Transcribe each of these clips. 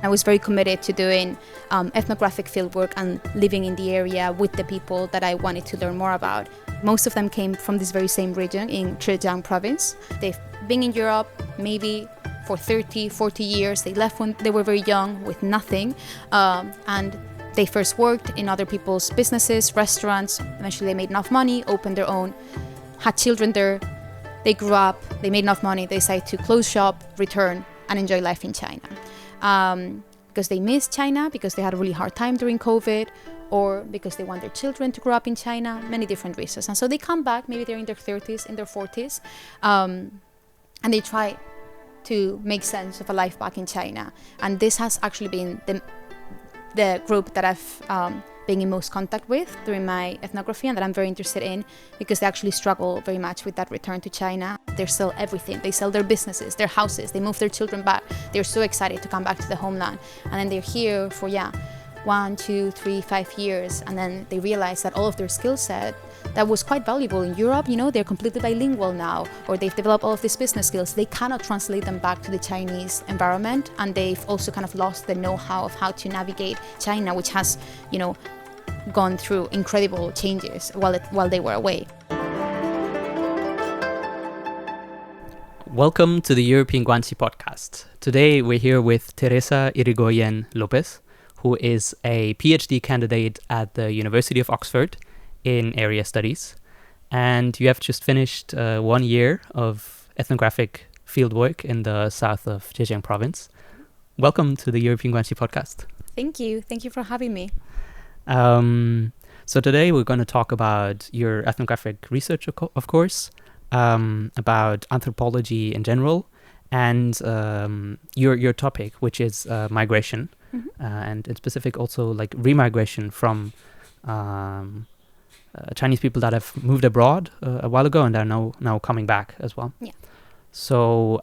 I was very committed to doing ethnographic fieldwork and living in the area with the people that I wanted to learn more about. Most of them came from this very same region in Zhejiang province. They've been in Europe maybe for 30, 40 years. They left when they were very young with nothing. And they first worked in other people's businesses, restaurants. Eventually they made enough money, opened their own, had children there. They grew up, they made enough money, they decided to close shop, return, and enjoy life in China. Because they missed China, because they had a really hard time during COVID, or because they want their children to grow up in China, many different reasons. And so they come back, maybe they're in their 30s, in their 40s, and they try to make sense of a life back in China. And this has actually been the group that I've been in most contact with during my ethnography and that I'm very interested in, because they actually struggle very much with that return to China. They sell everything. They sell their businesses, their houses, they move their children back. They're so excited to come back to the homeland. And then they're here for 1, 2, 3, 5 years, and then they realize that all of their skill set that was quite valuable in Europe, they're completely bilingual now, or they've developed all of these business skills. They cannot translate them back to the Chinese environment, and they've also kind of lost the know-how of how to navigate China, which has, gone through incredible changes while they were away. Welcome to the European Guanxi podcast. Today we're here with Teresa Irigoyen-Lopez, who is a PhD candidate at the University of Oxford in area studies. And you have just finished 1 year of ethnographic fieldwork in the south of Zhejiang province. Welcome to the European Guanxi podcast. Thank you. Thank you for having me. So today we're going to talk about your ethnographic research, of course, about anthropology in general, and your topic, which is migration, and in specific also like remigration from Chinese people that have moved abroad a while ago and are now coming back as well. Yeah. So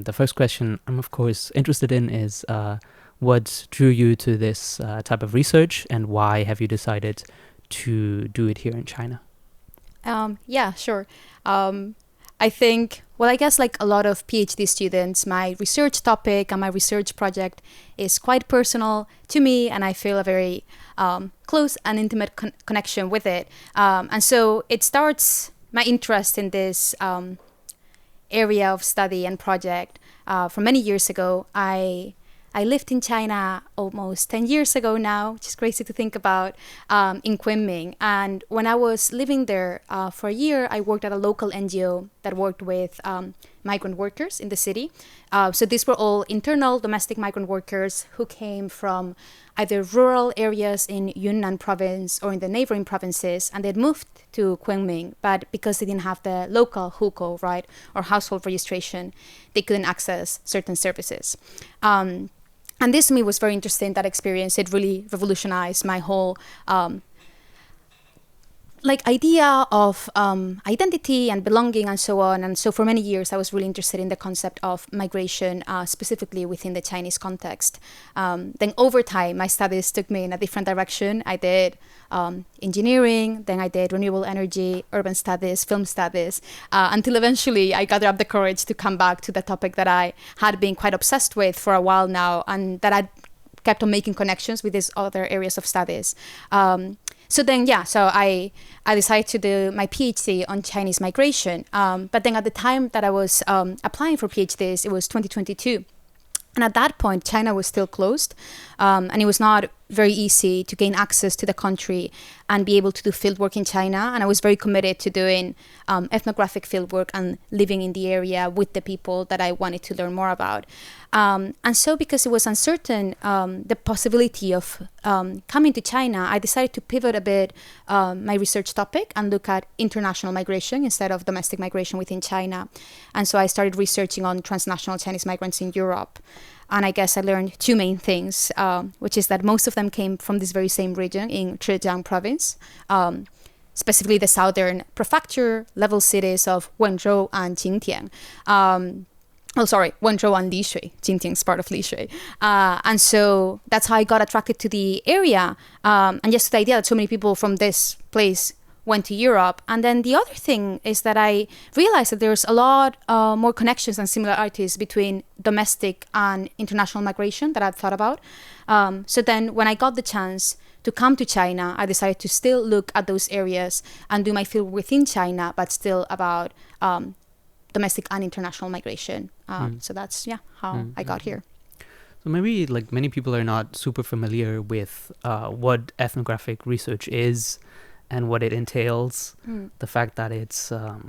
the first question I'm of course interested in is what drew you to this type of research, and why have you decided to do it here in China? Yeah, sure. I think, I guess like a lot of PhD students, my research topic and my research project is quite personal to me, and I feel a very close and intimate connection with it. And so it starts my interest in this area of study and project from many years ago. I lived in China almost 10 years ago now, which is crazy to think about, in Kunming. And when I was living there for a year, I worked at a local NGO that worked with migrant workers in the city. So these were all internal domestic migrant workers who came from either rural areas in Yunnan province or in the neighboring provinces, and they'd moved to Kunming, but because they didn't have the local hukou, right, or household registration, they couldn't access certain services. And this to me was very interesting, that experience. It really revolutionized my whole idea of identity and belonging and so on. And so for many years, I was really interested in the concept of migration, specifically within the Chinese context. Then over time, my studies took me in a different direction. I did engineering, then I did renewable energy, urban studies, film studies, until eventually I gathered up the courage to come back to the topic that I had been quite obsessed with for a while now, and that I kept on making connections with these other areas of studies. So I decided to do my PhD on Chinese migration. But then at the time that I was applying for PhDs, it was 2022. And at that point, China was still closed, and it was not very easy to gain access to the country and be able to do fieldwork in China. And I was very committed to doing ethnographic fieldwork and living in the area with the people that I wanted to learn more about. And so because it was uncertain, the possibility of coming to China, I decided to pivot a bit my research topic and look at international migration instead of domestic migration within China. And so I started researching on transnational Chinese migrants in Europe. And I guess I learned two main things, which is that most of them came from this very same region in Zhejiang province, specifically the southern prefecture level cities of Wenzhou and Qingtian. Wenzhou and Lishui. Qingtian is part of Lishui. And so that's how I got attracted to the area, and just the idea that so many people from this place went to Europe. And then the other thing is that I realized that there's a lot more connections and similarities between domestic and international migration that I'd thought about. So then when I got the chance to come to China, I decided to still look at those areas and do my field within China, but still about domestic and international migration. So that's how I got here. So maybe like many people are not super familiar with what ethnographic research is and what it entails. The fact that it's a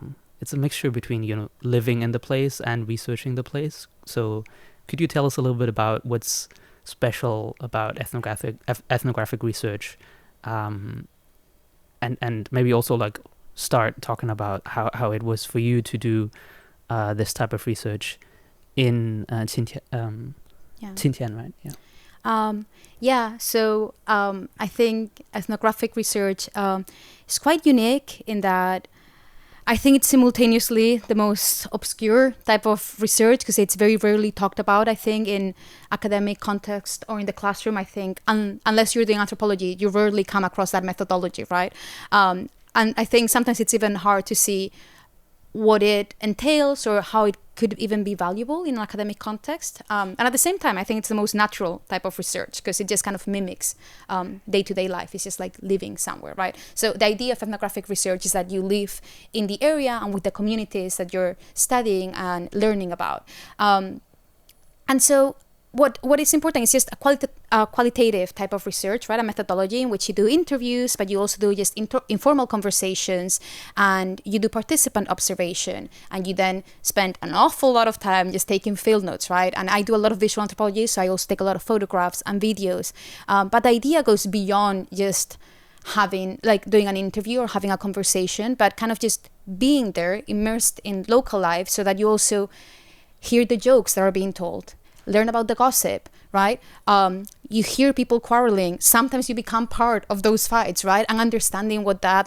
mixture between living in the place and researching the place. So could you tell us a little bit about what's special about ethnographic research, and maybe also like start talking about how it was for you to do this type of research in Qingtian. Qingtian, right? So I think ethnographic research is quite unique in that I think it's simultaneously the most obscure type of research because it's very rarely talked about, I think, in academic context or in the classroom. I think unless you're doing anthropology, you rarely come across that methodology, right? And I think sometimes it's even hard to see what it entails or how it could even be valuable in an academic context. And at the same time, I think it's the most natural type of research because it just kind of mimics day-to-day life. It's just like living somewhere, right? So the idea of ethnographic research is that you live in the area and with the communities that you're studying and learning about. And so what is important is just a qualitative type of research, right? A methodology in which you do interviews, but you also do just informal conversations, and you do participant observation, and you then spend an awful lot of time just taking field notes, right? And I do a lot of visual anthropology, so I also take a lot of photographs and videos. But the idea goes beyond just doing an interview or having a conversation, but kind of just being there, immersed in local life, so that you also hear the jokes that are being told, learn about the gossip, right? You hear people quarreling. Sometimes you become part of those fights, right? And understanding what that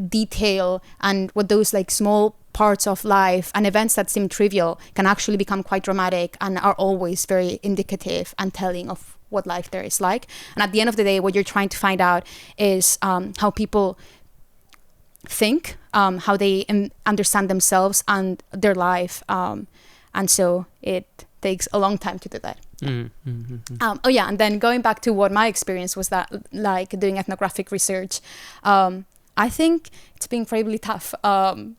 detail and what those small parts of life and events that seem trivial can actually become quite dramatic and are always very indicative and telling of what life there is like. And at the end of the day, what you're trying to find out is how people think, how they understand themselves and their life. And so it takes a long time to do that. And then going back to what my experience was that doing ethnographic research, I think it's been incredibly tough. I've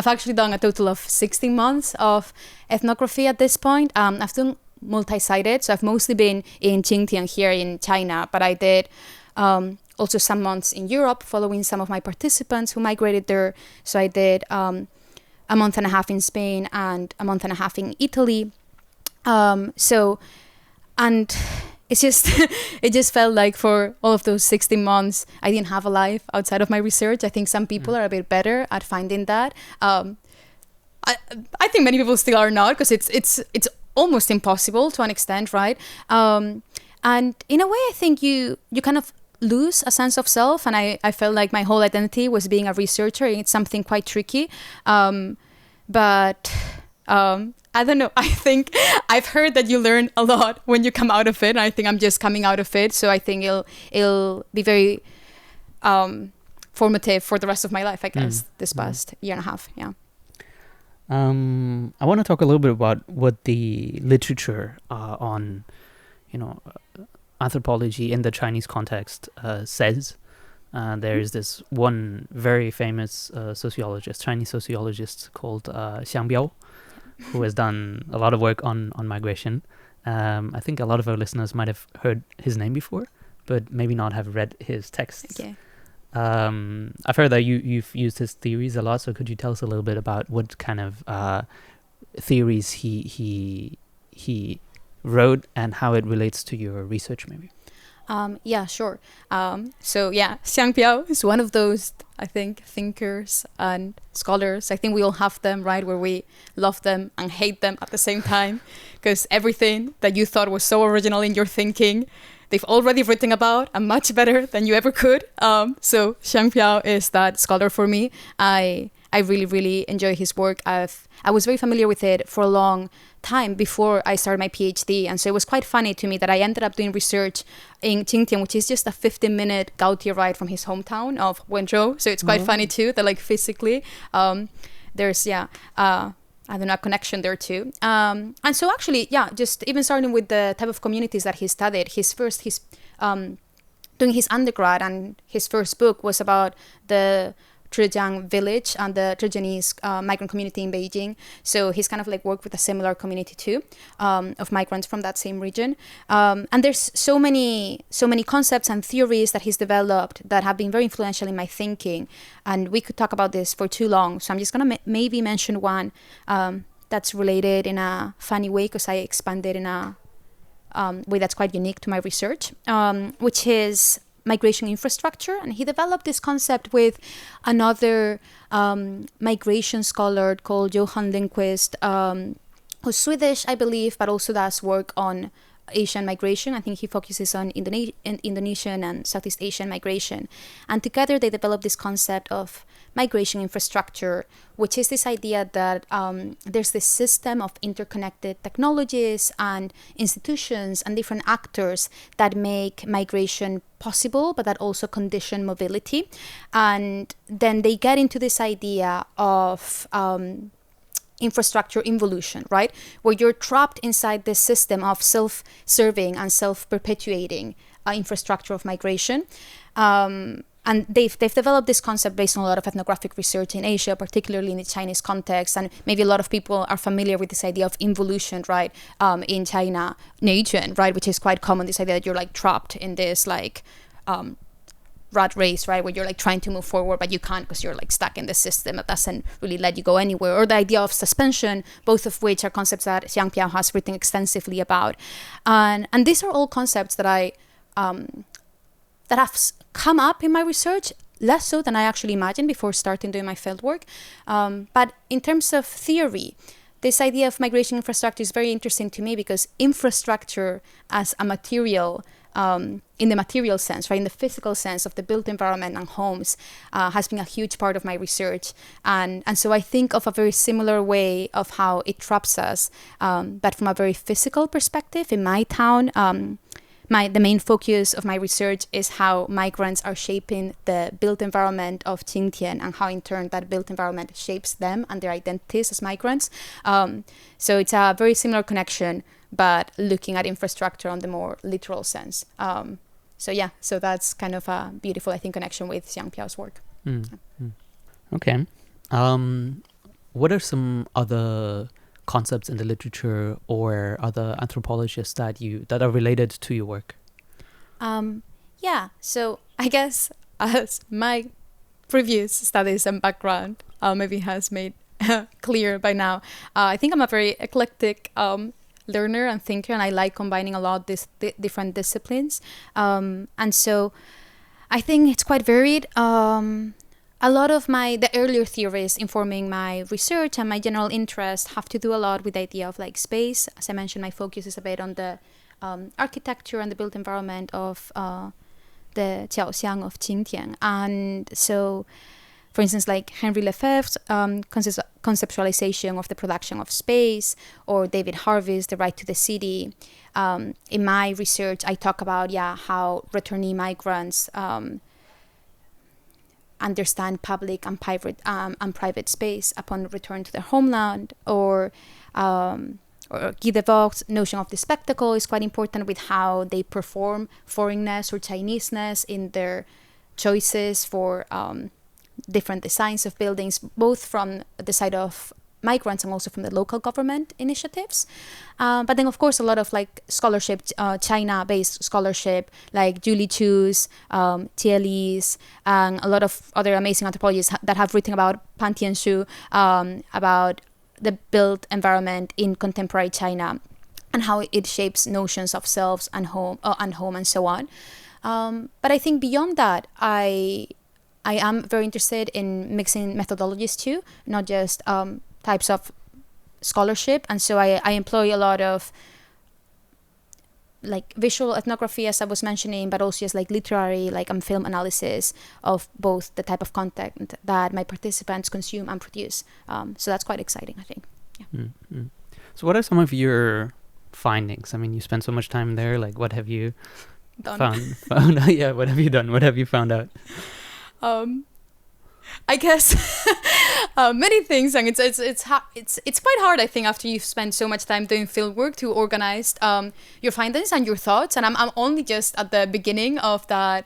actually done a total of 16 months of ethnography at this point. I've done multi-sided, so I've mostly been in Qingtian here in China, but I did also some months in Europe following some of my participants who migrated there. So I did a month and a half in Spain and a month and a half in Italy. And it's just, it just felt like for all of those 16 months, I didn't have a life outside of my research. I think some people are a bit better at finding that. I think many people still are not, because it's almost impossible to an extent, right? And in a way, I think you kind of lose a sense of self, and I felt like my whole identity was being a researcher, and it's something quite tricky. But I don't know. I think I've heard that you learn a lot when you come out of it. And I think I'm just coming out of it, so I think it'll be very formative for the rest of my life, I guess. This past year and a half, yeah. I want to talk a little bit about what the literature on, anthropology in the Chinese context says. There's this one very famous Chinese sociologist called Xiang Biao, who has done a lot of work on migration. I think a lot of our listeners might have heard his name before, but maybe not have read his texts. Okay. I've heard that you've used his theories a lot, so could you tell us a little bit about what kind of theories he wrote and how it relates to your research, maybe? Yeah, sure. Xiang Biao is one of those, I think, thinkers and scholars. I think we all have them, right, where we love them and hate them at the same time, because everything that you thought was so original in your thinking, they've already written about and much better than you ever could. So Xiang Biao is that scholar for me. I I really, really enjoy his work. I was very familiar with it for a long time before I started my PhD. And so it was quite funny to me that I ended up doing research in Qingtian, which is just a 15-minute Gautier ride from his hometown of Wenzhou. So it's quite funny too that like physically there's, I don't know, a connection there too. And so actually, just even starting with the type of communities that he studied, doing his undergrad and his first book was about the Zhejiang village and the Zhejiangese migrant community in Beijing. So he's kind of like worked with a similar community too, of migrants from that same region. And there's so many concepts and theories that he's developed that have been very influential in my thinking. And we could talk about this for too long. So I'm just going to maybe mention one that's related in a funny way because I expanded in a way that's quite unique to my research, which is migration infrastructure. And he developed this concept with another migration scholar called Johan Lindqvist, who's Swedish, I believe, but also does work on Asian migration. I think he focuses on Indonesian and Southeast Asian migration. And together they developed this concept of migration infrastructure, which is this idea that there's this system of interconnected technologies and institutions and different actors that make migration possible, but that also condition mobility. And then they get into this idea of infrastructure involution, right? Where you're trapped inside this system of self-serving and self-perpetuating infrastructure of migration. And they've developed this concept based on a lot of ethnographic research in Asia, particularly in the Chinese context. And maybe a lot of people are familiar with this idea of involution, right? In China, 内卷, right? Which is quite common, this idea that you're like trapped in this like rat race, right, where you're like trying to move forward but you can't because you're like stuck in the system that doesn't really let you go anywhere, or the idea of suspension, both of which are concepts that Xiang Piao has written extensively about. And these are all concepts that I that have come up in my research, less so than I actually imagined before starting doing my fieldwork. But in terms of theory, this idea of migration infrastructure is very interesting to me because infrastructure as a material, in the material sense, right, in the physical sense of the built environment and homes, has been a huge part of my research. And so I think of a very similar way of how it traps us, but from a very physical perspective. In my town, the main focus of my research is how migrants are shaping the built environment of Qingtian and how in turn that built environment shapes them and their identities as migrants. So it's a very similar connection, but looking at infrastructure on the more literal sense. So that's kind of a beautiful, I think, connection with Xiang Piao's work. Okay. What are some other concepts in the literature or other anthropologists that are related to your work? So I guess as my previous studies and background maybe has made clear by now, I think I'm a very eclectic learner and thinker, and I like combining a lot of these different disciplines. And so I think it's quite varied. A lot of the earlier theories informing my research and my general interest have to do a lot with the idea of like space. As I mentioned, my focus is a bit on the architecture and the built environment of the Jiaoxiang of Qingtian. And so, for instance, like Henry Lefebvre's conceptualization of the production of space, or David Harvey's The Right to the City. In my research, I talk about how returnee migrants understand public and private space upon return to their homeland, or Guy Debord's notion of the spectacle is quite important with how they perform foreignness or Chineseness in their choices for different designs of buildings, both from the side of migrants and also from the local government initiatives. But then, of course, a lot of like scholarship, China-based scholarship, like Julie Chu's, Tielis, and a lot of other amazing anthropologists that have written about Pan Tianshu, about the built environment in contemporary China and how it shapes notions of selves and home and so on. But I think beyond that, I am very interested in mixing methodologies too, not just types of scholarship. And so I employ a lot of like visual ethnography, as I was mentioning, but also just like literary, like film analysis of both the type of content that my participants consume and produce. So that's quite exciting, I think. Yeah. Mm-hmm. So what are some of your findings? I mean, you spent so much time there. Like, what have you found? Yeah, what have you done? What have you found out? I guess many things, and it's quite hard, I think, after you've spent so much time doing fieldwork to organize your findings and your thoughts. And I'm only just at the beginning of that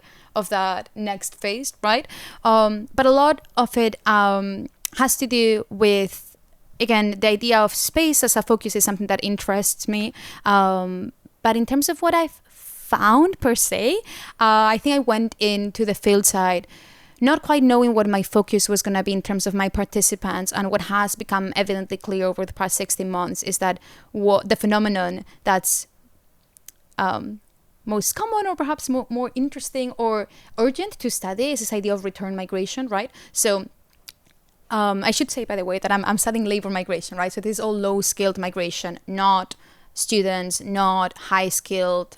next phase, right? But a lot of it has to do with, again, the idea of space as a focus is something that interests me. But in terms of what I've found per se, I think I went into the field side not quite knowing what my focus was going to be in terms of my participants. And what has become evidently clear over the past 16 months is that what the phenomenon that's most common, or perhaps more interesting or urgent to study, is this idea of return migration, right? So I should say, by the way, that I'm studying labor migration, right? So this is all low-skilled migration, not students, not high-skilled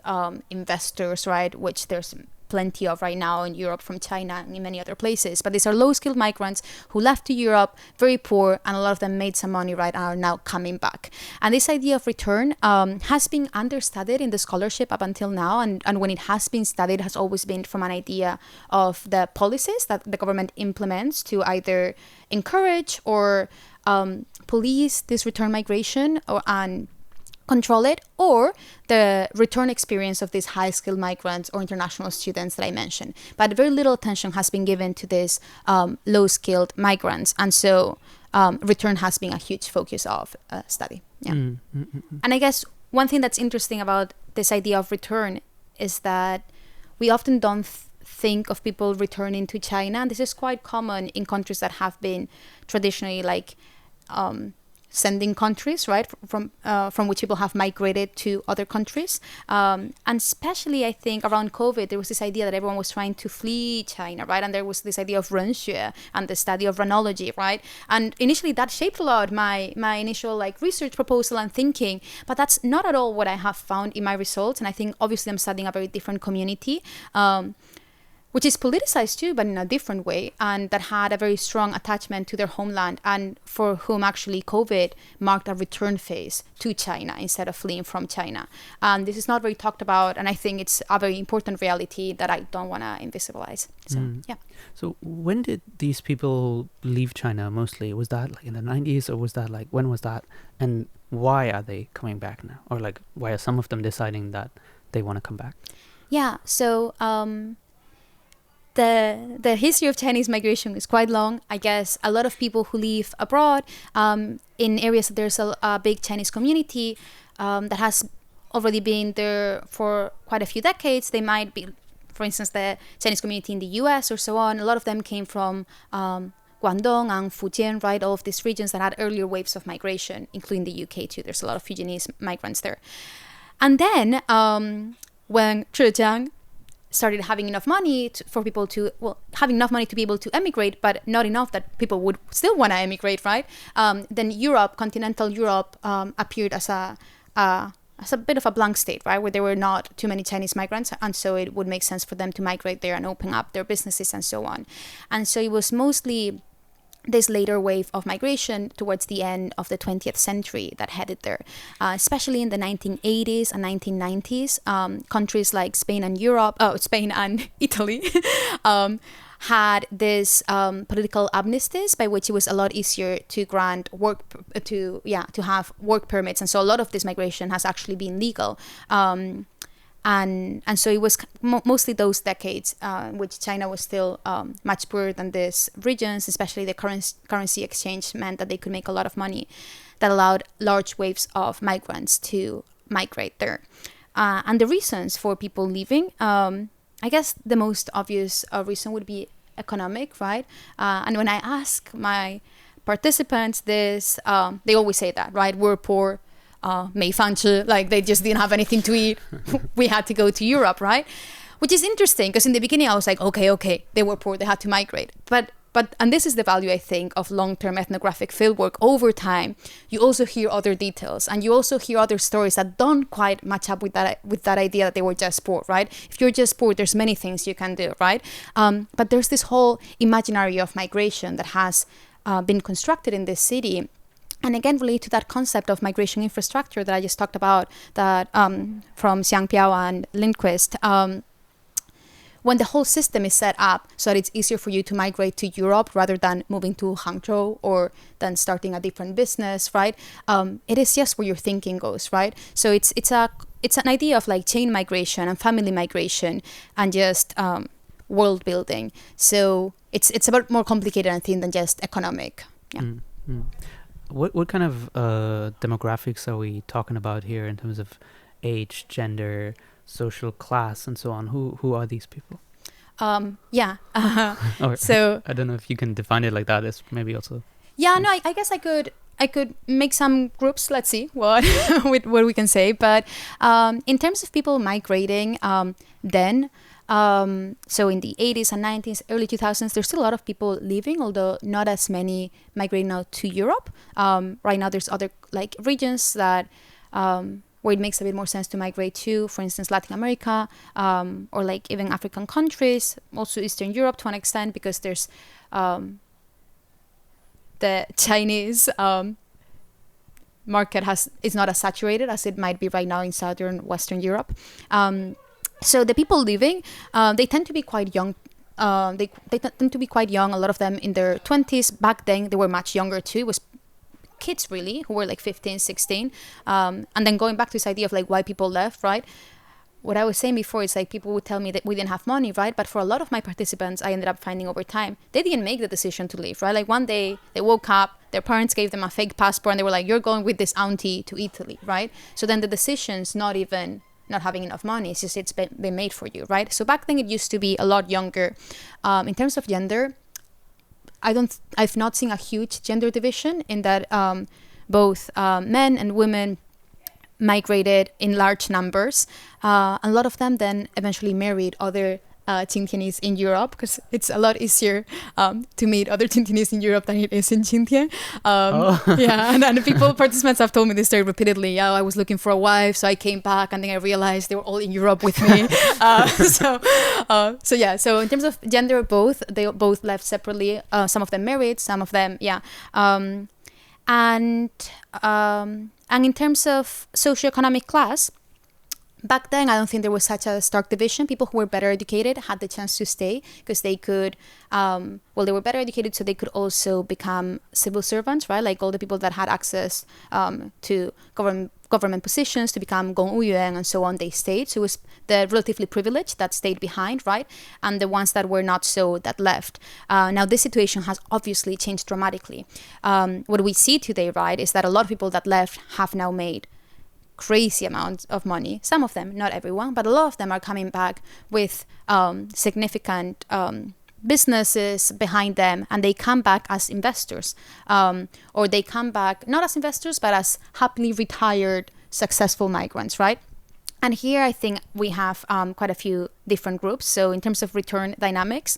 investors, right? Which there's plenty of right now in Europe from China and in many other places. But these are low-skilled migrants who left to Europe very poor, and a lot of them made some money, right, and are now coming back. And this idea of return has been understudied in the scholarship up until now. And when it has been studied, it has always been from an idea of the policies that the government implements to either encourage or police this return migration and control it, or the return experience of these high-skilled migrants or international students that I mentioned. But very little attention has been given to these low-skilled migrants, and so return has been a huge focus of study. Yeah. And I guess one thing that's interesting about this idea of return is that we often don't think of people returning to China, and this is quite common in countries that have been traditionally like sending countries, right, from which people have migrated to other countries. And especially, I think, around COVID, there was this idea that everyone was trying to flee China, right? And there was this idea of renxue and the study of renology, right? And initially, that shaped a lot my initial like research proposal and thinking, but that's not at all what I have found in my results. And I think, obviously, I'm studying a very different community, which is politicized too, but in a different way, and that had a very strong attachment to their homeland, and for whom actually COVID marked a return phase to China instead of fleeing from China. And this is not very talked about, and I think it's a very important reality that I don't want to invisibilize. So, yeah. So when did these people leave China mostly? Was that like in the 90s, or was that like, when was that? And why are they coming back now? Or like, why are some of them deciding that they want to come back? Yeah, so the history of Chinese migration is quite long. I guess a lot of people who live abroad in areas that there's a big Chinese community that has already been there for quite a few decades. They might be, for instance, the Chinese community in the US or so on. A lot of them came from Guangdong and Fujian, right? All of these regions that had earlier waves of migration, including the UK too. There's a lot of Fujianese migrants there. And then when Zhejiang started having enough money for people to, having enough money to be able to emigrate, but not enough that people would still want to emigrate, right? Then Europe, continental Europe, appeared as a bit of a blank state, right? Where there were not too many Chinese migrants, and so it would make sense for them to migrate there and open up their businesses and so on. And so it was mostly this later wave of migration towards the end of the 20th century that headed there, especially in the 1980s and 1990s. Countries like Spain and Italy had this political amnesties by which it was a lot easier to grant to have work permits, and so a lot of this migration has actually been legal. And so it was mostly those decades in which China was still much poorer than these regions, especially the currency exchange meant that they could make a lot of money, that allowed large waves of migrants to migrate there. And the reasons for people leaving, I guess the most obvious reason would be economic, right? And when I ask my participants this, they always say that, right? We're poor. 没饭吃, like they just didn't have anything to eat. We had to go to Europe, right? Which is interesting because in the beginning I was like, okay, they were poor, they had to migrate. But and this is the value, I think, of long-term ethnographic fieldwork. Over time, you also hear other details, and you also hear other stories that don't quite match up with that idea that they were just poor, right? If you're just poor, there's many things you can do, right? But there's this whole imaginary of migration that has been constructed in this city. And again, relate to that concept of migration infrastructure that I just talked about, that from Xiang Piao and Lindquist. When the whole system is set up so that it's easier for you to migrate to Europe rather than moving to Hangzhou or then starting a different business, right? It is just where your thinking goes, right? So it's an idea of like chain migration and family migration and just world building. So it's a bit more complicated, I think, than just economic. Yeah. Mm-hmm. What kind of demographics are we talking about here in terms of age, gender, social class, and so on? Who are these people? Yeah. Or, so I don't know if you can define it like that. It's maybe also. Yeah. No. I guess I could make some groups. Let's see what what we can say. But in terms of people migrating, then. So in the 80s and 90s, early 2000s, there's still a lot of people leaving, although not as many migrating now to Europe. Right now, there's other like regions that where it makes a bit more sense to migrate to, for instance, Latin America, or like even African countries, also Eastern Europe to an extent, because there's the Chinese market is not as saturated as it might be right now in Southern Western Europe. So the people leaving, they tend to be quite young. They tend to be quite young. A lot of them in their 20s. Back then, they were much younger too. It was kids really who were like 15, 16. And then going back to this idea of like why people left, right? What I was saying before is like people would tell me that we didn't have money, right? But for a lot of my participants, I ended up finding over time, they didn't make the decision to leave, right? Like one day they woke up, their parents gave them a fake passport and they were like, you're going with this auntie to Italy, right? So then the decision's not having enough money, it's just it's been made for you, right? So back then it used to be a lot younger. In terms of gender, I've not seen a huge gender division in that both men and women migrated in large numbers. A lot of them then eventually married other Qingtianese in Europe, because it's a lot easier to meet other Qingtianese in Europe than it is in Qingtian. Yeah, and participants have told me this story repeatedly. Yeah, I was looking for a wife, so I came back, and then I realized they were all in Europe with me. So in terms of gender, they both left separately. Some of them married, some of them, yeah. And in terms of socioeconomic class, back then, I don't think there was such a stark division. People who were better educated had the chance to stay because they could, they were better educated, so they could also become civil servants, right? Like all the people that had access to government positions to become gongwuyuan and so on, they stayed. So it was the relatively privileged that stayed behind, right? And the ones that were not so, that left. Now, this situation has obviously changed dramatically. What we see today, right, is that a lot of people that left have now made crazy amounts of money. Some of them, not everyone, but a lot of them are coming back with significant businesses behind them, and they come back as investors, or they come back not as investors but as happily retired successful migrants, right? And here I think we have quite a few different groups. So in terms of return dynamics,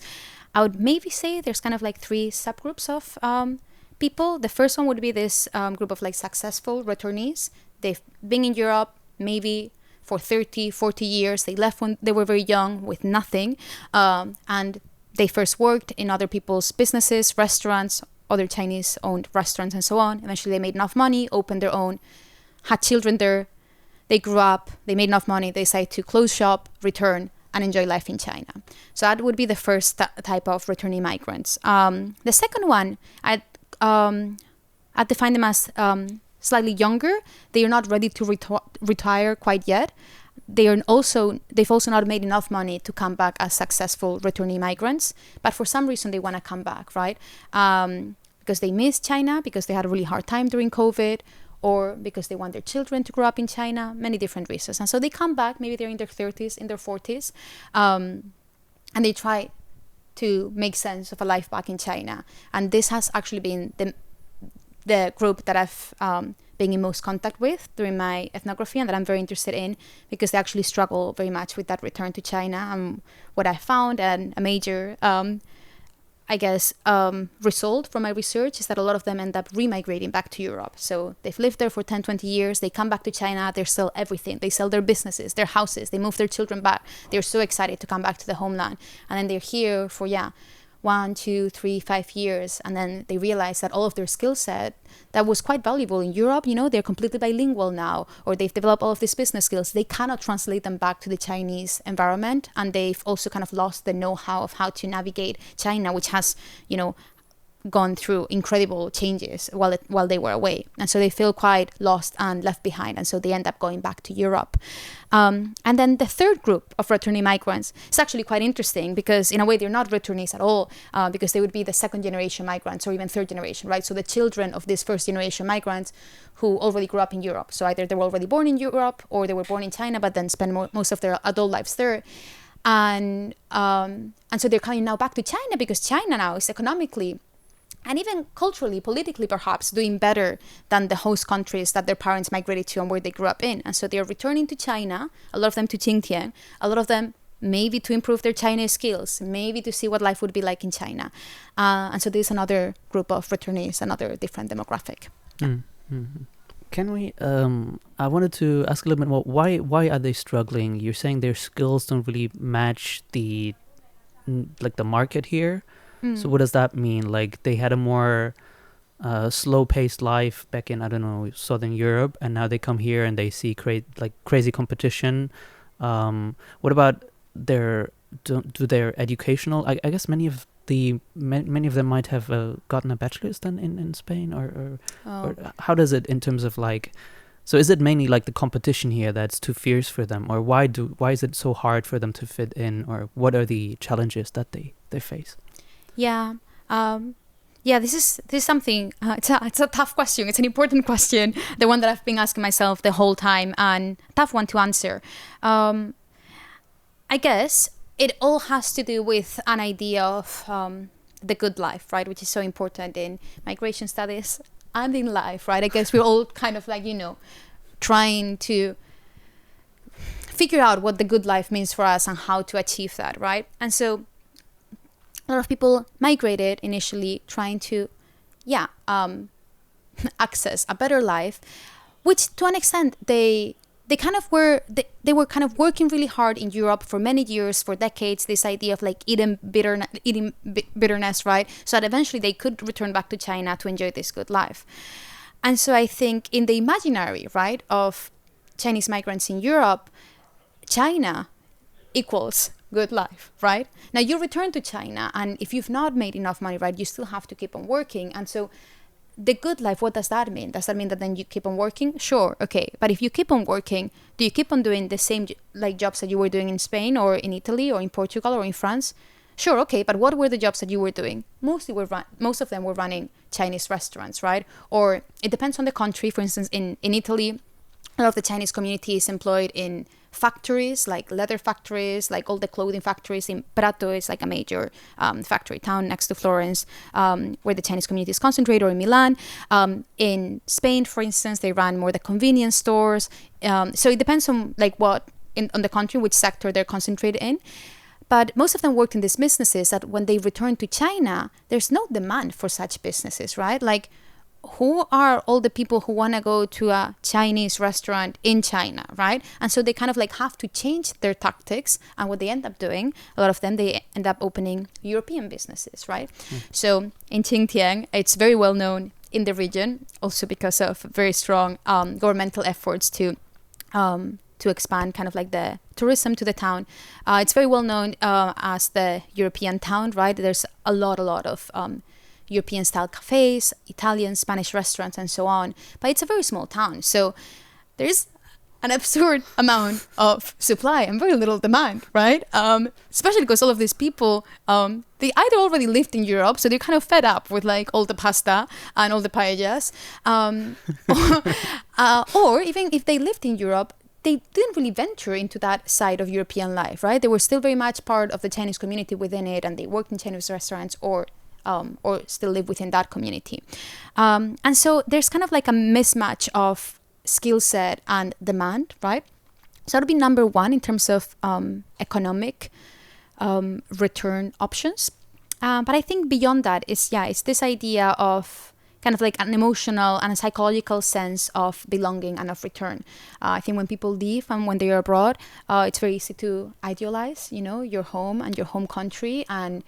I would maybe say there's kind of like three subgroups of people. The first one would be this group of like successful returnees. They've been in Europe maybe for 30, 40 years. They left when they were very young with nothing. And they first worked in other people's businesses, restaurants, other Chinese-owned restaurants and so on. Eventually they made enough money, opened their own, had children there. They grew up, they made enough money, they decided to close shop, return, and enjoy life in China. So that would be the first type of returning migrants. The second one, I'd define them as slightly younger. They are not ready to retire quite yet. They've also not made enough money to come back as successful returning migrants, but for some reason they want to come back, right? Because they miss China, because they had a really hard time during COVID, or because they want their children to grow up in China, many different reasons. And so they come back, maybe they're in their 30s, in their 40s, and they try to make sense of a life back in China. And this has actually been the group that I've been in most contact with during my ethnography, and that I'm very interested in, because they actually struggle very much with that return to China. And what I found, and a major I guess, result from my research is that a lot of them end up remigrating back to Europe. So they've lived there for 10, 20 years. They come back to China. They sell everything. They sell their businesses, their houses. They move their children back. They're so excited to come back to the homeland. And then they're here for, 1, 2, 3, 5 years. And then they realize that all of their skill set that was quite valuable in Europe, they're completely bilingual now, or they've developed all of these business skills. They cannot translate them back to the Chinese environment. And they've also kind of lost the know-how of how to navigate China, which has, gone through incredible changes while they were away. And so they feel quite lost and left behind. And so they end up going back to Europe. And then the third group of returning migrants is actually quite interesting because in a way they're not returnees at all, because they would be the second generation migrants or even third generation, right? So the children of these first generation migrants who already grew up in Europe. So either they were already born in Europe or they were born in China, but then spent most of their adult lives there. And so they're coming now back to China because China now is economically and even culturally, politically perhaps, doing better than the host countries that their parents migrated to and where they grew up in. And so they're returning to China, a lot of them to Qingtian, a lot of them maybe to improve their Chinese skills, maybe to see what life would be like in China. And so there's another group of returnees, another different demographic. Mm-hmm. Can we, I wanted to ask a little bit more, why are they struggling? You're saying their skills don't really match the market here. So what does that mean? Like they had a more slow-paced life back in, I don't know, Southern Europe, and now they come here and they see crazy competition. What about their educational? I guess many of them might have gotten a bachelor's then in Spain, or how does it in terms of so is it mainly like the competition here that's too fierce for them, or why is it so hard for them to fit in, or what are the challenges that they face? Yeah. This is something, it's a tough question. It's an important question, the one that I've been asking myself the whole time, and a tough one to answer. I guess it all has to do with an idea of the good life, right? Which is so important in migration studies and in life, right? I guess we're all kind of trying to figure out what the good life means for us and how to achieve that, right? And so a lot of people migrated initially trying to, access a better life, which to an extent they were kind of working really hard in Europe for many years, for decades, this idea of eating bitterness, right? So that eventually they could return back to China to enjoy this good life. And so I think in the imaginary, right, of Chinese migrants in Europe, China equals good life, right? Now you return to China, and if you've not made enough money, right, you still have to keep on working. And so the good life, what does that mean? Does that mean that then you keep on working? Sure, okay. But if you keep on working, do you keep on doing the same jobs that you were doing in Spain or in Italy or in Portugal or in France? Sure, okay. But what were the jobs that you were doing? Most of them were running Chinese restaurants, right? Or it depends on the country. For instance, in Italy, a lot of the Chinese community is employed in factories, like leather factories, like all the clothing factories. In Prato, it's like a major factory town next to Florence, where the Chinese community is concentrated, or in Milan. In Spain, for instance, they run more the convenience stores. So it depends on on the country, which sector they're concentrated in. But most of them worked in these businesses that when they return to China, there's no demand for such businesses, right? Who are all the people who want to go to a Chinese restaurant in China, right? And so they kind of have to change their tactics. And what they end up doing, a lot of them, they end up opening European businesses, right? So in Qingtian, it's very well known in the region, also because of very strong governmental efforts to expand kind of the tourism to the town. It's very well known as the European town, right? There's a lot of European style cafes, Italian, Spanish restaurants, and so on. But it's a very small town. So there's an absurd amount of supply and very little demand, right? Especially because all of these people, they either already lived in Europe, so they're kind of fed up with all the pasta and all the paellas. Or even if they lived in Europe, they didn't really venture into that side of European life, right? They were still very much part of the Chinese community within it, and they worked in Chinese restaurants or still live within that community. And so there's kind of a mismatch of skill set and demand, right? So that would be number one in terms of economic return options. But I think beyond that, it's this idea of kind of like an emotional and a psychological sense of belonging and of return. I think when people leave and when they are abroad, it's very easy to idealize, your home and your home country and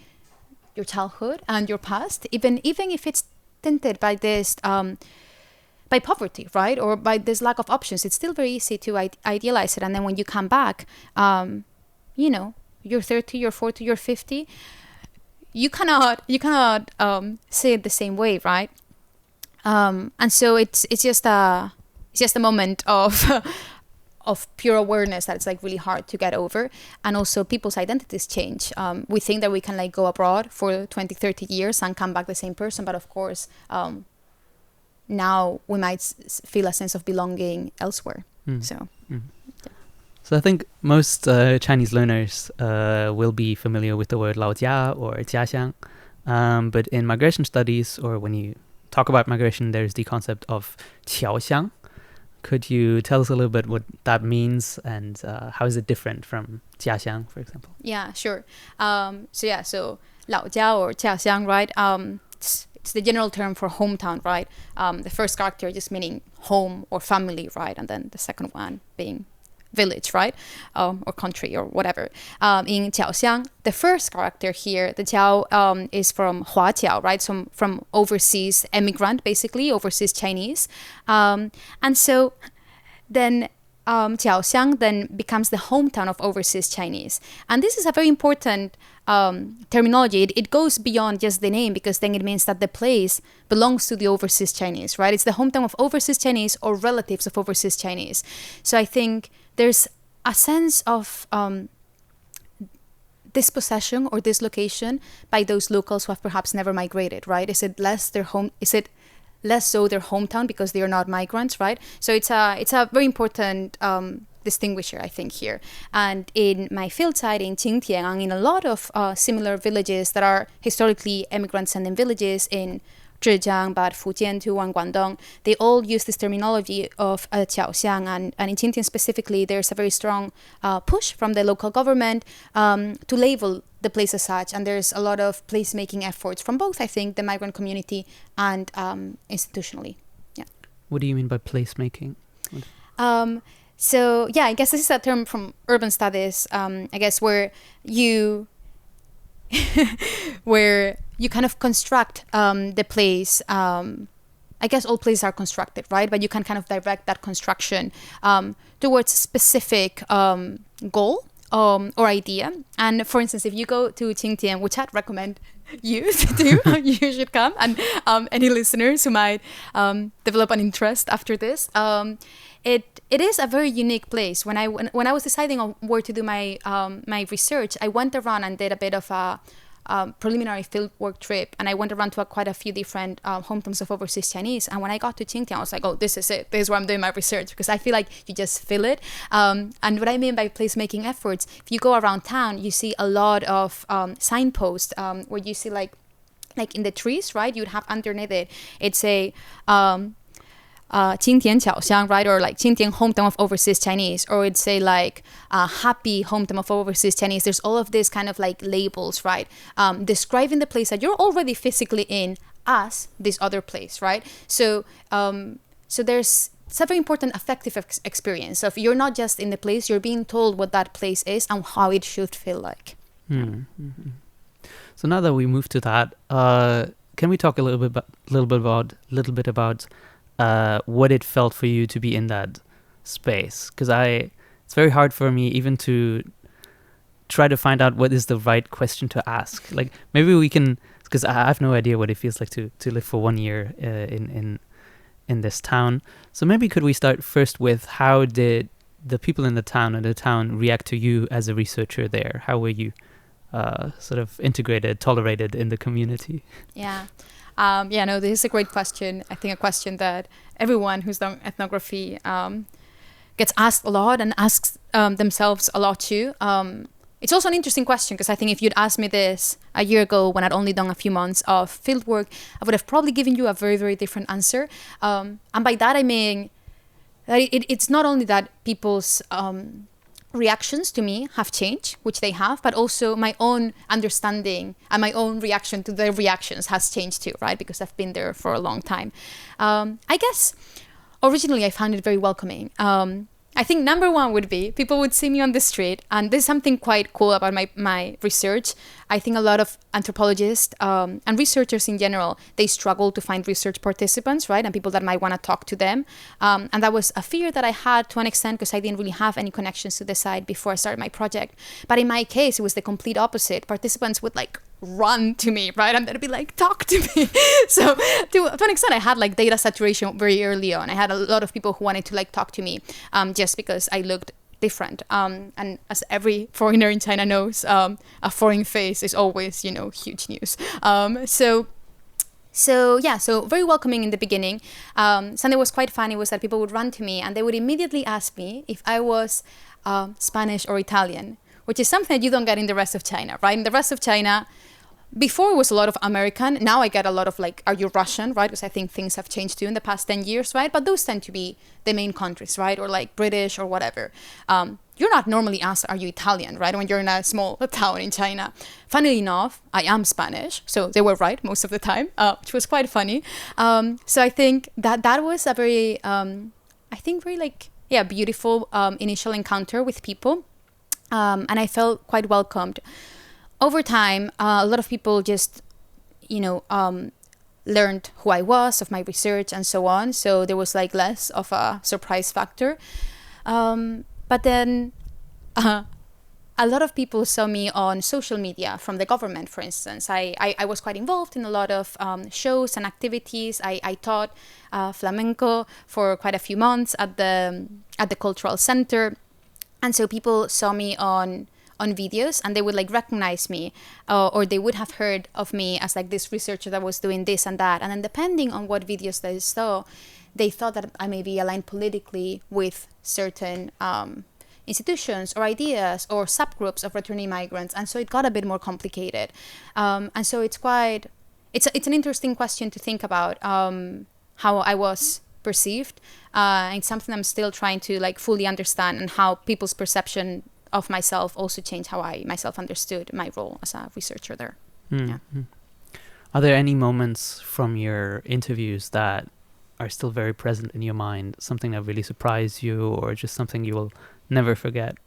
your childhood and your past, even if it's tinted by this, by poverty, right? Or by this lack of options. It's still very easy to idealize it. And then when you come back, you're 30, you're 40, you're 50, you cannot say it the same way, right? And so it's just a moment of of pure awareness that it's like really hard to get over. And also people's identities change. We think that we can like go abroad for 20, 30 years and come back the same person, but of course now we might feel a sense of belonging elsewhere. So So I think most Chinese learners will be familiar with the word 老家 or 家乡, but in migration studies, or when you talk about migration, there's the concept of 侨乡. Could you tell us a little bit what that means and how is it different from 家乡, for example? Yeah, sure. So 老家 or 家乡, right? It's the general term for hometown, right? The first character just meaning home or family, right? And then the second one being village, right? Or country or whatever. In 侨乡, the first character here, the 侨 is from 华侨, right? So from overseas immigrant, basically, overseas Chinese. And so then 侨乡 then becomes the hometown of overseas Chinese. And this is a very important terminology. It goes beyond just the name, because then it means that the place belongs to the overseas Chinese, right? It's the hometown of overseas Chinese or relatives of overseas Chinese. So I think there's a sense of dispossession or dislocation by those locals who have perhaps never migrated, right? Is it less so their hometown because they are not migrants, right? So it's a very important distinguisher, I think, here. And in my field site in Qingtian and in a lot of similar villages that are historically immigrant-sending villages in Zhejiang, but Fujian too, and Guangdong, they all use this terminology of 侨乡. And in Qingtian specifically, there's a very strong push from the local government to label the place as such. And there's a lot of place-making efforts from both, I think, the migrant community and institutionally. Yeah. What do you mean by place-making? So, yeah, I guess this is a term from urban studies, I guess, where you kind of construct the place. I guess all places are constructed, right? But you can kind of direct that construction towards a specific goal or idea. And for instance, if you go to Qingtian, which I'd recommend you to do, you should come. And any listeners who might develop an interest after this, it is a very unique place. When I was deciding on where to do my my research, I went around and did a bit of a preliminary fieldwork trip, and I went around to quite a few different hometowns of overseas Chinese. And when I got to Qingtian, I was like, oh, this is it. This is where I'm doing my research, because I feel like you just feel it. And what I mean by place-making efforts, if you go around town, you see a lot of signposts where you see like in the trees, right? You'd have underneath it, it's a 青田侨乡, right? Or like 青田 hometown of overseas Chinese, or it'd say like happy hometown of overseas Chinese. There's all of these kind of like labels, right? Describing the place that you're already physically in as this other place, right? So it's a very important affective experience of you're not just in the place, you're being told what that place is and how it should feel like. Mm-hmm. So now that we move to that, can we talk a little bit about what it felt for you to be in that space? Because it's very hard for me even to try to find out what is the right question to ask. Like maybe we can, because I have no idea what it feels like to live for 1 year in this town. So maybe could we start first with how did the people in the town react to you as a researcher there? How were you sort of integrated, tolerated in the community? Yeah. No, this is a great question. I think a question that everyone who's done ethnography gets asked a lot and asks themselves a lot too. It's also an interesting question, because I think if you'd asked me this a year ago when I'd only done a few months of fieldwork, I would have probably given you a very, very different answer. And by that I mean that it's not only that people's reactions to me have changed, which they have, but also my own understanding and my own reaction to their reactions has changed too, right? Because I've been there for a long time. I guess originally I found it very welcoming. I think number one would be people would see me on the street, and there's something quite cool about my research. I think a lot of anthropologists and researchers in general, they struggle to find research participants, right? And people that might want to talk to them. And that was a fear that I had to an extent because I didn't really have any connections to the site before I started my project. But in my case, it was the complete opposite. Participants would like run to me, right? And they'd be like, talk to me. So to an extent, I had like data saturation very early on. I had a lot of people who wanted to like talk to me just because I looked different. And as every foreigner in China knows, a foreign face is always, huge news. So very welcoming in the beginning. Something was quite funny was that people would run to me and they would immediately ask me if I was Spanish or Italian, which is something that you don't get in the rest of China, right? In the rest of China, before it was a lot of American. Now I get a lot of like, are you Russian, right? Because I think things have changed too in the past 10 years, right? But those tend to be the main countries, right? Or like British or whatever. You're not normally asked, are you Italian, right? When you're in a small town in China. Funnily enough, I am Spanish. So they were right most of the time, which was quite funny. So I think that was a very, beautiful initial encounter with people. And I felt quite welcomed. Over time, a lot of people just, learned who I was, of my research and so on. So there was like less of a surprise factor. But then a lot of people saw me on social media from the government, for instance. I was quite involved in a lot of shows and activities. I taught flamenco for quite a few months at the cultural center. And so people saw me on videos and they would like recognize me or they would have heard of me as like this researcher that was doing this and that. And then depending on what videos they saw, they thought that I may be aligned politically with certain institutions or ideas or subgroups of returning migrants. And so it got a bit more complicated. And so it's an interesting question to think about how I was perceived. It's something I'm still trying to like fully understand, and how people's perception of myself also changed how I myself understood my role as a researcher there. Yeah. Are there any moments from your interviews that are still very present in your mind, something that really surprised you or just something you will never forget?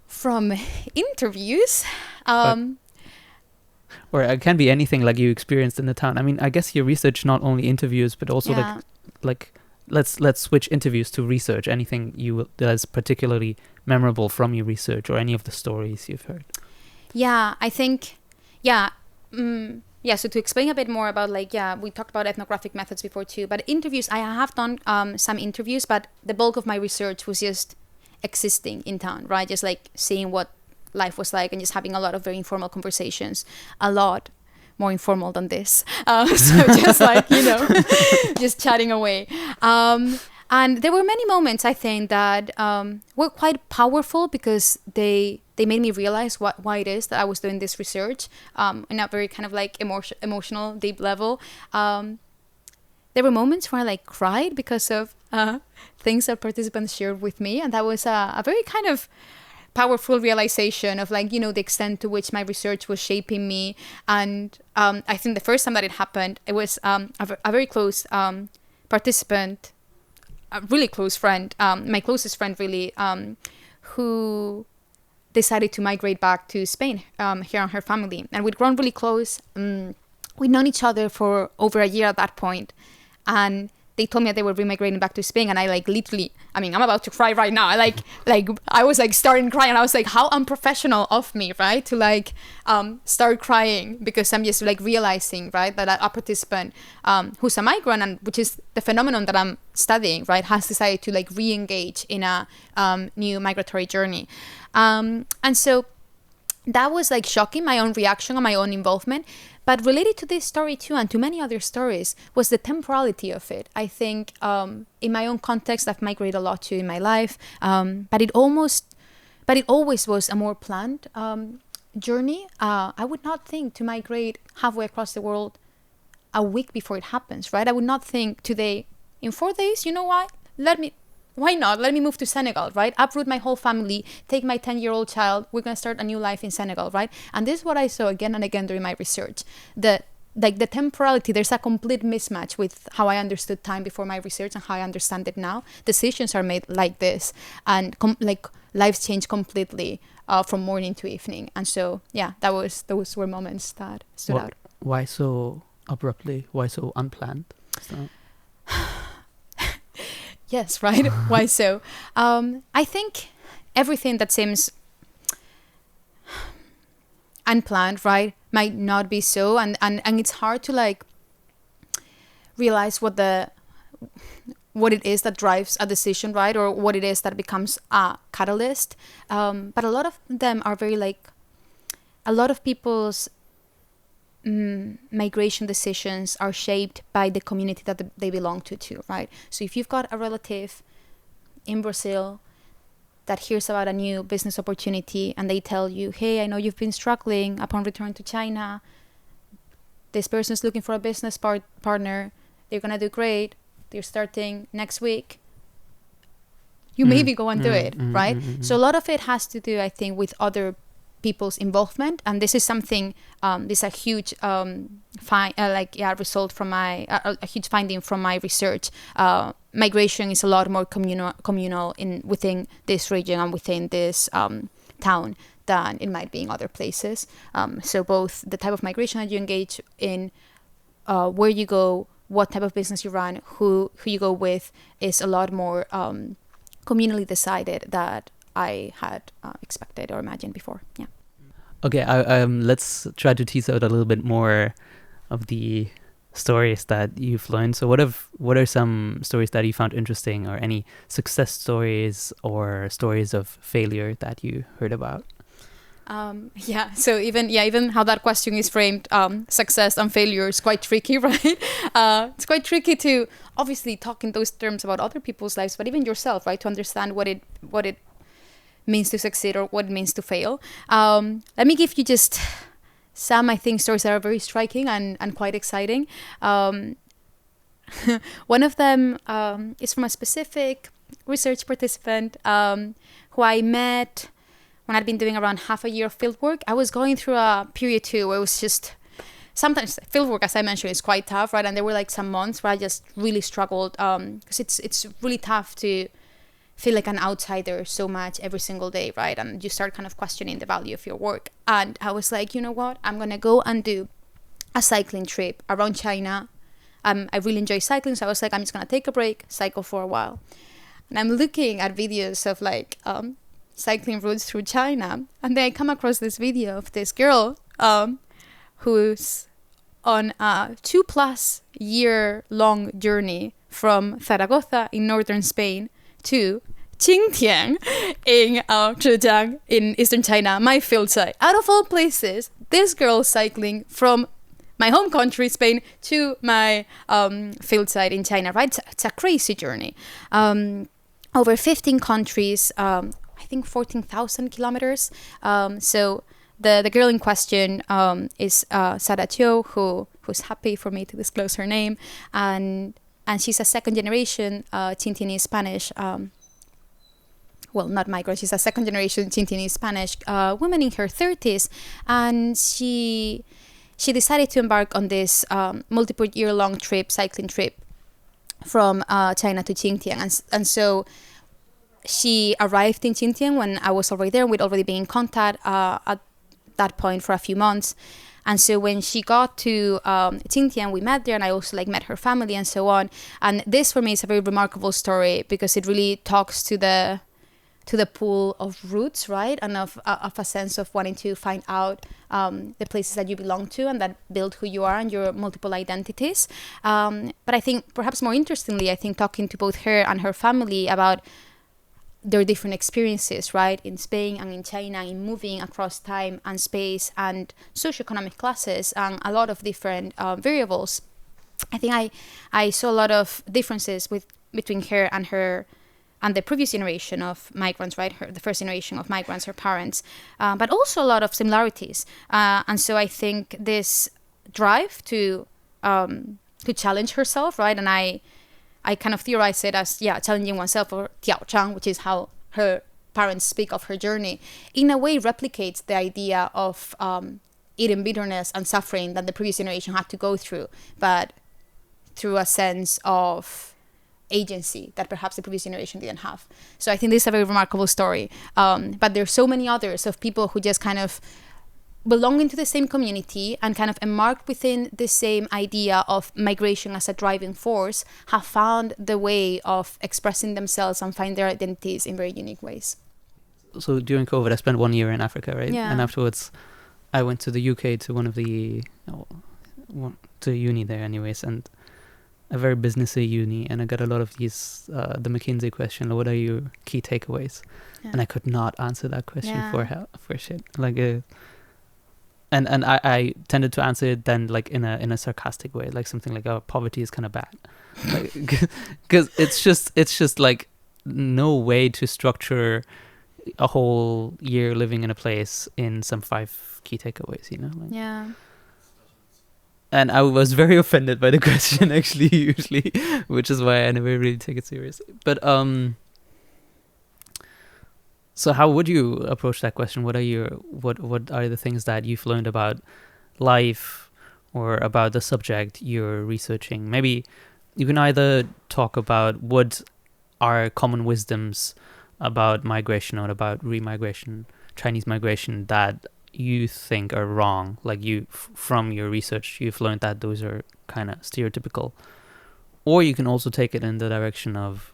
From interviews? Or it can be anything like you experienced in the town. I mean, I guess your research not only interviews, but also like let's switch interviews to research. Anything that is particularly memorable from your research or any of the stories you've heard. Yeah, I think, so to explain a bit more about we talked about ethnographic methods before too, but interviews, I have done some interviews, but the bulk of my research was just existing in town, right? Just like seeing what life was like and just having a lot of very informal conversations, a lot more informal than this. So just like, just chatting away. And there were many moments, I think, that were quite powerful because they made me realize why it is that I was doing this research in a very kind of like emotional, deep level. There were moments where I like cried because of things that participants shared with me. And that was a very kind of powerful realization of the extent to which my research was shaping me. And I think the first time that it happened, it was a very close participant, a really close friend, my closest friend really, who decided to migrate back to Spain here on her family. And we'd grown really close. We'd known each other for over a year at that point. And they told me that they were remigrating back to Spain, and I literally, I'm about to cry right now. I was starting crying, and I was like, how unprofessional of me, right? To start crying because I'm just realizing, right, that a participant who's a migrant, and which is the phenomenon that I'm studying, right, has decided to re-engage in a new migratory journey. And so that was shocking, my own reaction and my own involvement. But related to this story too, and to many other stories, was the temporality of it. I think in my own context, I've migrated a lot too in my life, but it always was a more planned journey. I would not think to migrate halfway across the world a week before it happens, right? I would not think today, in 4 days, you know what? Let me why not? Let me move to Senegal, right? Uproot my whole family, take my 10-year-old child. We're going to start a new life in Senegal, right? And this is what I saw again and again during my research. The temporality, there's a complete mismatch with how I understood time before my research and how I understand it now. Decisions are made like this, and lives change completely from morning to evening. And so, yeah, those were moments that stood out. Why so abruptly? Why so unplanned? Yes, right? Why so? I think everything that seems unplanned, right, might not be so. And it's hard to realize what it is that drives a decision, right? Or what it is that becomes a catalyst. But a lot of them are very a lot of people's migration decisions are shaped by the community that they belong to too, right? So if you've got a relative in Brazil that hears about a new business opportunity and they tell you, hey, I know you've been struggling upon return to China. This person's looking for a business partner. They're going to do great. They're starting next week. You maybe go and do it, right? So a lot of it has to do, I think, with other people's involvement, and this is something this is a huge result from my a huge finding from my research. Migration is a lot more communal within this region and within this town than it might be in other places. So both the type of migration that you engage in, where you go, what type of business you run, who you go with, is a lot more communally decided that I had expected or imagined before. Yeah. Okay, let's try to tease out a little bit more of the stories that you've learned. So what are some stories that you found interesting, or any success stories or stories of failure that you heard about? So even how that question is framed, success and failure is quite tricky, right? It's quite tricky to obviously talk in those terms about other people's lives, but even yourself, right? To understand what it means to succeed or what it means to fail. Let me give you just some, I think, stories that are very striking and quite exciting. One of them is from a specific research participant who I met when I'd been doing around half a year of fieldwork. I was going through a period too where it was just, sometimes fieldwork, as I mentioned, is quite tough, right? And there were some months where I just really struggled because it's really tough to feel like an outsider so much every single day, right? And you start kind of questioning the value of your work. And I was like, you know what? I'm going to go and do a cycling trip around China. I really enjoy cycling, so I was like, I'm just going to take a break, cycle for a while. And I'm looking at videos of cycling routes through China, and then I come across this video of this girl who's on a 2+ year long journey from Zaragoza in northern Spain to Qingtian in Zhejiang in eastern China, my field site. Out of all places, this girl cycling from my home country, Spain, to my field site in China, right? It's a crazy journey. Over 15 countries, I think 14,000 kilometers. So the girl in question is Sara Chiu, who's happy for me to disclose her name. And she's a second generation Qingtianese Spanish, not migrant, she's a second generation Qingtianese Spanish woman in her 30s. And she decided to embark on this multiple year long cycling trip from China to Qingtian. And so she arrived in Qingtian when I was already there. We'd already been in contact at that point for a few months. And so when she got to Qingtian, we met there, and I also met her family and so on. And this for me is a very remarkable story because it really talks to the pool of roots, right? And of a sense of wanting to find out the places that you belong to and that build who you are and your multiple identities. But I think perhaps more interestingly, I think talking to both her and her family about their different experiences, right, in Spain and in China, in moving across time and space and socioeconomic classes and a lot of different variables. I think I saw a lot of differences between her and the previous generation of migrants, right, the first generation of migrants, her parents, but also a lot of similarities. And so I think this drive to challenge herself, right, and I I kind of theorize it as, challenging oneself, or Tiaozhang, which is how her parents speak of her journey, in a way replicates the idea of eating bitterness and suffering that the previous generation had to go through, but through a sense of agency that perhaps the previous generation didn't have. So I think this is a very remarkable story. But there's so many others of people who just kind of belonging to the same community and kind of enmarked within the same idea of migration as a driving force, have found the way of expressing themselves and find their identities in very unique ways. So during COVID, I spent 1 year in Africa, right? Yeah. And afterwards, I went to the UK to to uni there anyways, and a very businessy uni, and I got a lot of these, the McKinsey question, what are your key takeaways? Yeah. And I could not answer that question Yeah. for shit. Like, and I tended to answer it then like in a sarcastic way, like something like, oh, poverty is kind of bad. Because it's just like no way to structure a whole year living in a place in some 5 key takeaways, you know? Like, Yeah. and I was very offended by the question, actually, usually, which is why I never really take it seriously. But so how would you approach that question? What are the things that you've learned about life or about the subject you're researching? Maybe you can either talk about what are common wisdoms about migration or about remigration, Chinese migration, that you think are wrong, like from your research you've learned that those are kind of stereotypical. Or you can also take it in the direction of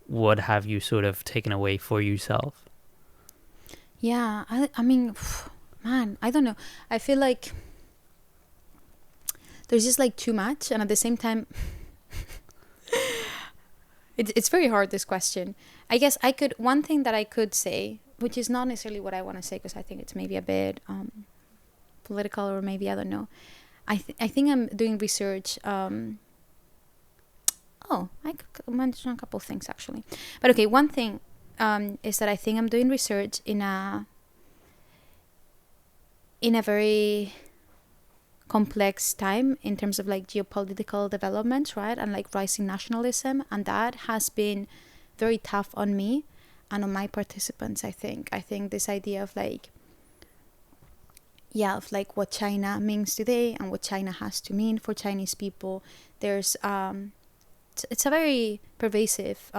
what have you sort of taken away for yourself? Yeah, I mean, man, I don't know. I feel like there's just like too much, and at the same time it's very hard, this question. I guess one thing that I could say, which is not necessarily what I want to say, because I think it's maybe a bit political, or maybe, I don't know. I think I'm doing research. I could mention a couple of things, actually. But okay, one thing is that I think I'm doing research in a very complex time in terms of like geopolitical developments, right? And like rising nationalism. And that has been very tough on me and on my participants, I think. I think this idea of like, of like what China means today and what China has to mean for Chinese people. There's, it's a very pervasive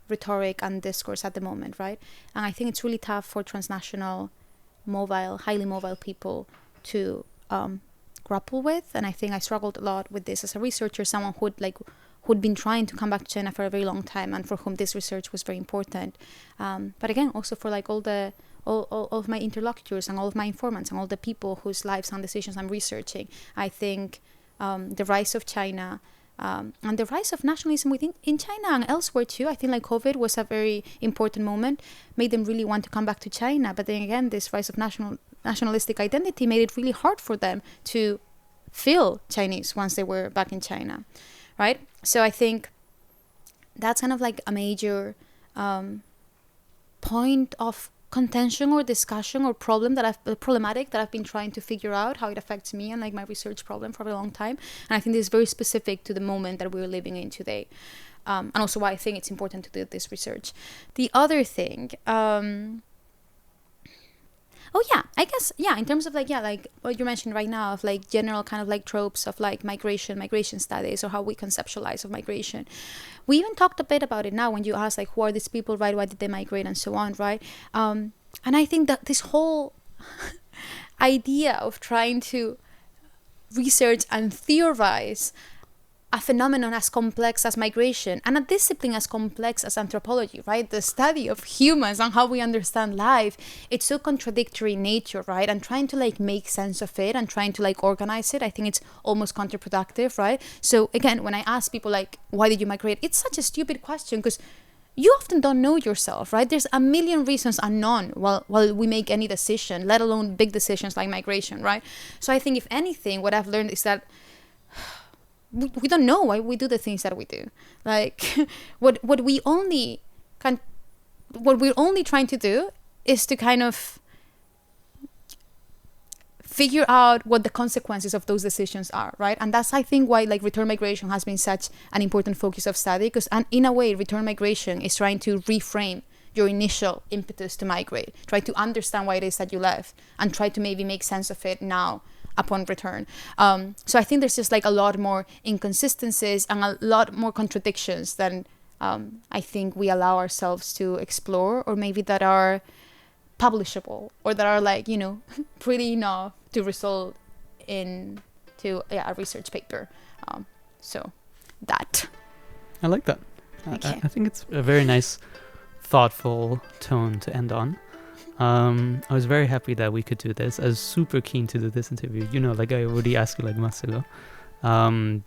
rhetoric and discourse at the moment, right? And I think it's really tough for transnational, highly mobile people to grapple with. And I think I struggled a lot with this as a researcher, someone who'd been trying to come back to China for a very long time, and for whom this research was very important. But again, also for like all of my interlocutors and all of my informants and all the people whose lives and decisions I'm researching. I think the rise of China and the rise of nationalism in China and elsewhere too. I think like COVID was a very important moment, made them really want to come back to China. But then again, this rise of nationalistic identity made it really hard for them to feel Chinese once they were back in China, right? So I think that's kind of like a major point of contention or discussion or problematic that I've been trying to figure out how it affects me and like my research problem for a long time. And I think this is very specific to the moment that we're living in today, and also why I think it's important to do this research. The other thing, I guess in terms of like what you mentioned right now of like general kind of like tropes of like migration studies, or how we conceptualize of migration. We even talked a bit about it now when you asked like who are these people, right? Why did they migrate and so on, right? And I think that this whole idea of trying to research and theorize a phenomenon as complex as migration and a discipline as complex as anthropology, right? The study of humans and how we understand life, it's so contradictory in nature, right? And trying to like make sense of it and trying to like organize it, I think it's almost counterproductive, right? So again, when I ask people like, why did you migrate? It's such a stupid question because you often don't know yourself, right? There's a million reasons unknown while we make any decision, let alone big decisions like migration, right? So I think if anything, what I've learned is that we don't know why we do the things that we do. Like what we're only trying to do is to kind of figure out what the consequences of those decisions are, right? And that's, I think, why like return migration has been such an important focus of study, because in a way return migration is trying to reframe your initial impetus to migrate, try to understand why it is that you left, and try to maybe make sense of it now upon return. So I think there's just like a lot more inconsistencies and a lot more contradictions than I think we allow ourselves to explore, or maybe that are publishable, or that are like, you know, pretty enough to result into a research paper. So that. I like that. Okay. I think it's a very nice, thoughtful tone to end on. I was very happy that we could do this. I was super keen to do this interview. You know, like I already asked you like months ago,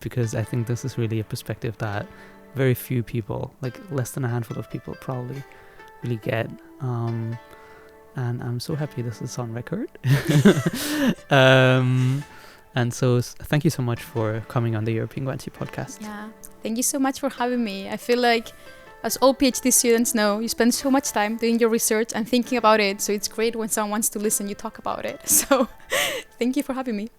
because I think this is really a perspective that very few people, like less than a handful of people, probably really get. And I'm so happy this is on record. And so thank you so much for coming on the European Guanxi podcast. Yeah, thank you so much for having me. I feel like, as all PhD students know, you spend so much time doing your research and thinking about it. So it's great when someone wants to listen you talk about it. So thank you for having me.